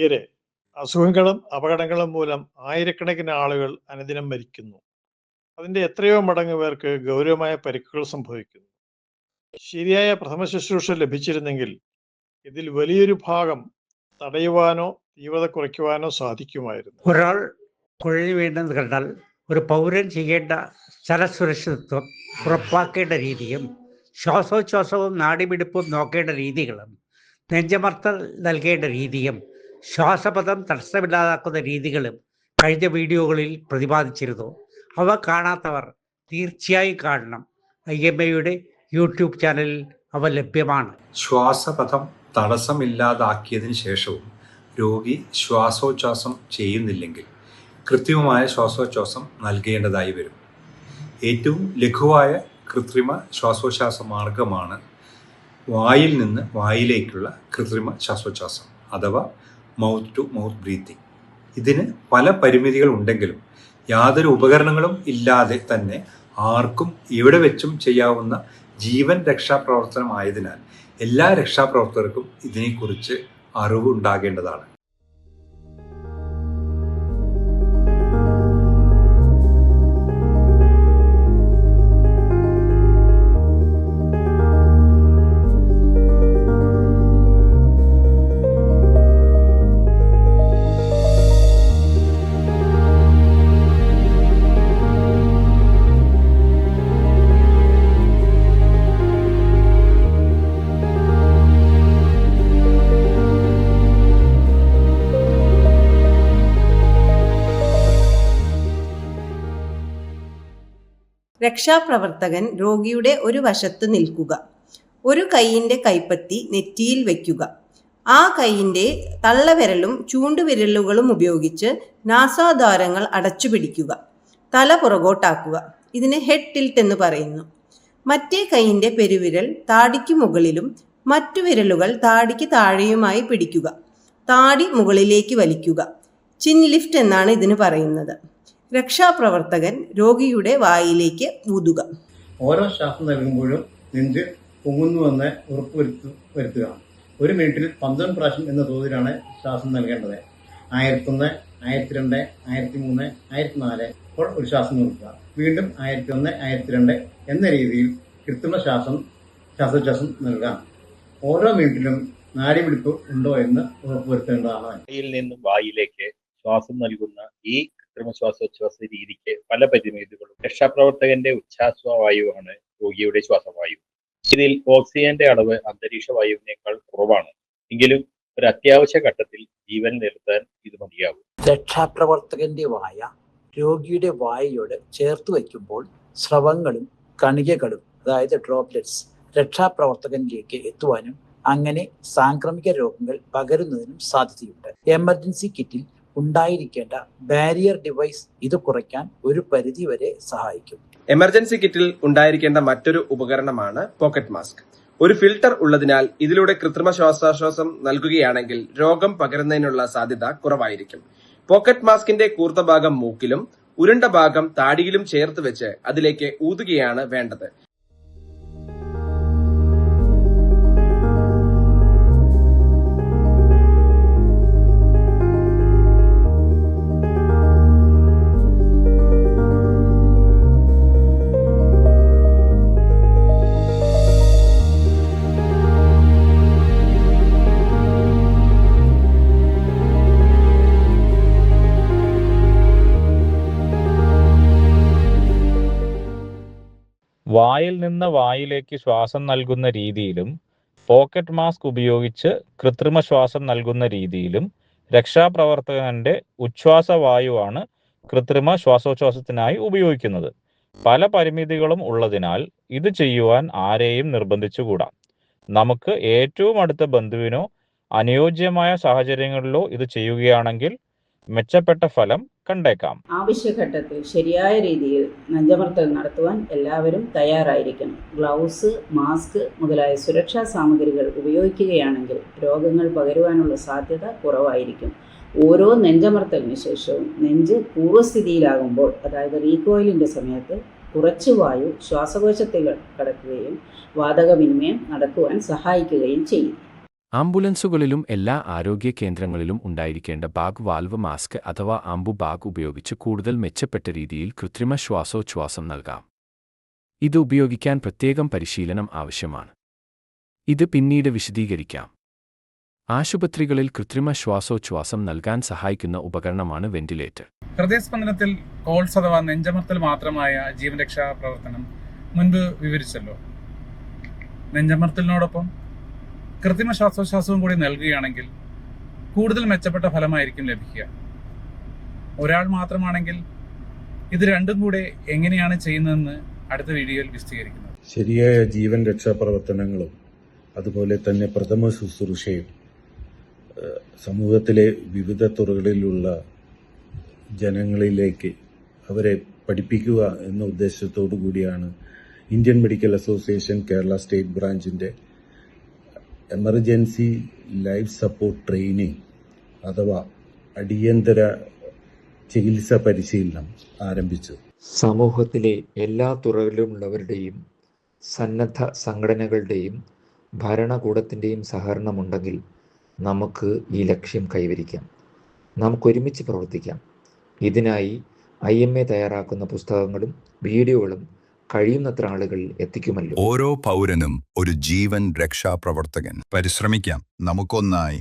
പ്രിയരെ, അസുഖങ്ങളും അപകടങ്ങളും മൂലം ആയിരക്കണക്കിന് ആളുകൾ അനുദിനം മരിക്കുന്നു. അതിന്റെ എത്രയോ മടങ്ങ് പേർക്ക് ഗൗരവമായ പരിക്കുകൾ സംഭവിക്കുന്നു. ശരിയായ പ്രഥമ ശുശ്രൂഷ ലഭിച്ചിരുന്നെങ്കിൽ ഇതിൽ വലിയൊരു ഭാഗം തടയുവാനോ തീവ്രത കുറയ്ക്കുവാനോ സാധിക്കുമായിരുന്നു. ഒരാൾ കുഴഞ്ഞു വീണെന്ന് കണ്ടാൽ ഒരു പൗരൻ ചെയ്യേണ്ട സ്ഥലസുരക്ഷിതത്വം ഉറപ്പാക്കേണ്ട രീതിയും ശ്വാസോച്ഛ്വാസവും നാഡിമിടിപ്പും നോക്കേണ്ട രീതികളും നെഞ്ചമർത്തൽ നൽകേണ്ട രീതിയും ശ്വാസപഥം തടസ്സമില്ലാതാക്കുന്ന രീതികളും കഴിഞ്ഞ വീഡിയോകളിൽ പ്രതിപാദിച്ചിരുന്നു. അവ കാണാത്തവർ തീർച്ചയായും കാണണം. IMAയുടെ യൂട്യൂബ് ചാനലിൽ അവ ലഭ്യമാണ്. ശ്വാസപഥം തടസ്സമില്ലാതാക്കിയതിനു ശേഷവും രോഗി ശ്വാസോച്ഛ്വാസം ചെയ്യുന്നില്ലെങ്കിൽ കൃത്രിമമായ ശ്വാസോച്ഛ്വാസം നൽകേണ്ടതായി വരും. ഏറ്റവും ലഘുവായ കൃത്രിമ ശ്വാസോച്ഛ്വാസ മാർഗമാണ് വായിൽ നിന്ന് വായിലേക്കുള്ള കൃത്രിമ ശ്വാസോച്ഛ്വാസം അഥവാ മൗത്ത് ടു മൗത്ത് ബ്രീത്തിങ്. ഇതിന് പല പരിമിതികൾ ഉണ്ടെങ്കിലും യാതൊരു ഉപകരണങ്ങളും ഇല്ലാതെ തന്നെ ആർക്കും എവിടെ വെച്ചും ചെയ്യാവുന്ന ജീവൻ രക്ഷാപ്രവർത്തനമായതിനാൽ എല്ലാ രക്ഷാപ്രവർത്തകർക്കും ഇതിനെക്കുറിച്ച് അറിവ് ഉണ്ടാകേണ്ടതാണ്. രക്ഷാപ്രവർത്തകൻ രോഗിയുടെ ഒരു വശത്ത് നിൽക്കുക. ഒരു കൈയിൻ്റെ കൈപ്പത്തി നെറ്റിയിൽ വയ്ക്കുക. ആ കൈയിൻ്റെ തള്ളവിരലും ചൂണ്ടുവിരലുകളും ഉപയോഗിച്ച് നാസാദ്വാരങ്ങൾ അടച്ചു പിടിക്കുക. തല പുറകോട്ടാക്കുക. ഇതിന് ഹെഡ് ടിൽറ്റ് എന്ന് പറയുന്നു. മറ്റേ കൈയിൻ്റെ പെരുവിരൽ താടിക്ക് മുകളിലും മറ്റു വിരലുകൾ താടിക്ക് താഴെയുമായി പിടിക്കുക. താടി മുകളിലേക്ക് വലിക്കുക. ചിൻ ലിഫ്റ്റ് എന്നാണ് ഇതിന് പറയുന്നത്. രക്ഷാപ്രവർത്തകൻ രോഗിയുടെ വായിലേക്ക് ഊതുക. ഓരോ ശ്വാസം നൽകുമ്പോഴും നെഞ്ച് പൊങ്ങുന്നുവെന്ന് വരുത്തുക. ഒരു മിനിറ്റിൽ 12 പ്രാവശ്യം എന്ന തോതിലാണ് ശ്വാസം നൽകേണ്ടത്. 1001, 1002, 1003, 1004 അപ്പോൾ ഒരു ശ്വാസം നിർത്തുക. വീണ്ടും 1001, 1002 എന്ന രീതിയിൽ കൃത്രിമ ശ്വാസോച്ഛ്വാസം നൽകാം. ഓരോ മിനിറ്റിലും നാഡിമിടിപ്പ് ഉണ്ടോ എന്ന് ഉറപ്പുവരുത്തേണ്ടതാണ്. വായിൽ നിന്നും വായിലേക്ക് ശ്വാസം നൽകുന്ന ഈ കൃത്രിമ ശ്വാസോച്ഛ്വാസ രീതിക്ക് പല പരിമിതികളും. രക്ഷാപ്രവർത്തകന്റെ ഉച്ഛ്വാസവായുവാണ് രോഗിയുടെ ശ്വാസവായു. ഇതിൽ ഓക്സിജന്റെ അളവ് അന്തരീക്ഷ വായുവിനേക്കാൾ കുറവാണ്. എങ്കിലും ഒരു അത്യാവശ്യ ഘട്ടത്തിൽ ജീവൻ നിലനിർത്താൻ ഇത് മതിയാകും. രക്ഷാപ്രവർത്തകന്റെ വായ രോഗിയുടെ വായയോട് ചേർത്ത് വയ്ക്കുമ്പോൾ സ്രവങ്ങളും കണികകളും അതായത് ഡ്രോപ്ലെറ്റ്സ് രക്ഷാപ്രവർത്തകനിലേക്ക് എത്തുവാനും അങ്ങനെ സാംക്രമിക രോഗങ്ങൾ പകരുന്നതിനും സാധ്യതയുണ്ട്. എമർജൻസി കിറ്റിൽ ഉണ്ടായിരിക്കേണ്ട ബാരിയർ ഡിവൈസ് ഇത് കുറയ്ക്കാൻ ഒരു പരിധി വരെ സഹായിക്കും. എമർജൻസി കിറ്റിൽ ഉണ്ടായിരിക്കേണ്ട മറ്റൊരു ഉപകരണമാണ് പോക്കറ്റ് മാസ്ക്. ഒരു ഫിൽട്ടർ ഉള്ളതിനാൽ ഇതിലൂടെ കൃത്രിമ ശ്വാസോച്ഛ്വാസം നൽകുകയാണെങ്കിൽ രോഗം പകരുന്നതിനുള്ള സാധ്യത കുറവായിരിക്കും. പോക്കറ്റ് മാസ്കിന്റെ കൂർത്ത ഭാഗം മൂക്കിലും ഉരുണ്ട ഭാഗം താടിയിലും ചേർത്ത് വെച്ച് അതിലേക്ക് ഊതുകയാണ് വേണ്ടത്. വായിൽ നിന്ന് വായിലേക്ക് ശ്വാസം നൽകുന്ന രീതിയിലും പോക്കറ്റ് മാസ്ക് ഉപയോഗിച്ച് കൃത്രിമ ശ്വാസം നൽകുന്ന രീതിയിലും രക്ഷാപ്രവർത്തകന്റെ ഉച്ഛ്വാസവായുവാണ് കൃത്രിമ ശ്വാസോച്ഛ്വാസത്തിനായി ഉപയോഗിക്കുന്നത്. പല പരിമിതികളും ഉള്ളതിനാൽ ഇത് ചെയ്യുവാൻ ആരെയും നിർബന്ധിച്ചുകൂടാ. നമുക്ക് ഏറ്റവും അടുത്ത ബന്ധുവിനോ അനുയോജ്യമായ സാഹചര്യങ്ങളിലോ ഇത് ചെയ്യുകയാണെങ്കിൽ മെച്ചപ്പെട്ട ഫലം കണ്ടേക്കാം. ആവശ്യഘട്ടത്തിൽ ശരിയായ രീതിയിൽ നെഞ്ചമർത്തൽ നടത്തുവാൻ എല്ലാവരും തയ്യാറായിരിക്കണം. ഗ്ലൗസ്, മാസ്ക് മുതലായ സുരക്ഷാ സാമഗ്രികൾ ഉപയോഗിക്കുകയാണെങ്കിൽ രോഗങ്ങൾ പകരുവാനുള്ള സാധ്യത കുറവായിരിക്കും. ഓരോ നെഞ്ചമർത്തലിന് ശേഷവും നെഞ്ച് പൂർവ്വസ്ഥിതിയിലാകുമ്പോൾ, അതായത് റീകോയിലിൻ്റെ സമയത്ത് കുറച്ച് വായു ശ്വാസകോശത്തിൽ കടക്കുകയും വാതക വിനിമയം നടക്കുവാൻ സഹായിക്കുകയും ചെയ്യും. ആംബുലൻസുകളിലും എല്ലാ ആരോഗ്യ കേന്ദ്രങ്ങളിലും ഉണ്ടായിരിക്കേണ്ട ബാഗ് വാൽവ് മാസ്ക് അഥവാ ആംബു ബാഗ് ഉപയോഗിച്ച് കൂടുതൽ മെച്ചപ്പെട്ട രീതിയിൽ കൃത്രിമ ശ്വാസോച്ഛ്വാസം നൽകാം. ഇത് ഉപയോഗിക്കാൻ പ്രത്യേകം പരിശീലനം ആവശ്യമാണ്. ഇത് പിന്നീട് വിശദീകരിക്കാം. ആശുപത്രികളിൽ കൃത്രിമ ശ്വാസോച്ഛ്വാസം നൽകാൻ സഹായിക്കുന്ന ഉപകരണമാണ് വെന്റിലേറ്റർ. ഹൃദയസ്പന്ദനത്തിൽ കോൾസ് അഥവാ നെഞ്ചമർത്തൽ മാത്രമായ ജീവൻരക്ഷാ പ്രവർത്തനം മുൻപ് വിവരിച്ചല്ലോ. നെഞ്ചമർത്തലിനോടൊപ്പം കൃത്രിമ ശ്വാസോച്ഛ്വാസവും കൂടി നൽകുകയാണെങ്കിൽ കൂടുതൽ മെച്ചപ്പെട്ട ഫലമായിരിക്കും ലഭിക്കുക. ഒരാൾ മാത്രമാണെങ്കിൽ ഇത് രണ്ടും കൂടെ എങ്ങനെയാണ് ചെയ്യുന്നതെന്ന് അടുത്ത വീഡിയോയിൽ വിശദീകരിക്കുന്നത്. ശരിയായ ജീവൻ രക്ഷാ പ്രവർത്തനങ്ങളും അതുപോലെ തന്നെ പ്രഥമ ശുശ്രൂഷയും സമൂഹത്തിലെ വിവിധ തുറകളിലുള്ള ജനങ്ങളിലേക്ക് അവരെ പഠിപ്പിക്കുക എന്ന ഉദ്ദേശത്തോടു കൂടിയാണ് Indian medical association Kerala state ബ്രാഞ്ചിന്റെ എമർജൻസി ലൈഫ് സപ്പോർട്ട് ട്രെയിനിങ് അഥവാ അടിയന്തര ചികിത്സ പരിശീലനം ആരംഭിച്ചത്. സമൂഹത്തിലെ എല്ലാ തുറകളിലുമുള്ളവരുടെയും സന്നദ്ധ സംഘടനകളുടെയും ഭരണകൂടത്തിൻ്റെയും സഹകരണമുണ്ടെങ്കിൽ നമുക്ക് ഈ ലക്ഷ്യം കൈവരിക്കാം. നമുക്കൊരുമിച്ച് പ്രവർത്തിക്കാം. ഇതിനായി IMA തയ്യാറാക്കുന്ന പുസ്തകങ്ങളും വീഡിയോകളും കഴിയുന്നത്ര ആളുകളിൽ എത്തിക്കുമല്ലോ. ഓരോ പൗരനും ഒരു ജീവൻ രക്ഷാ പ്രവർത്തകൻ. പരിശ്രമിക്കാം നമുക്കൊന്നായി.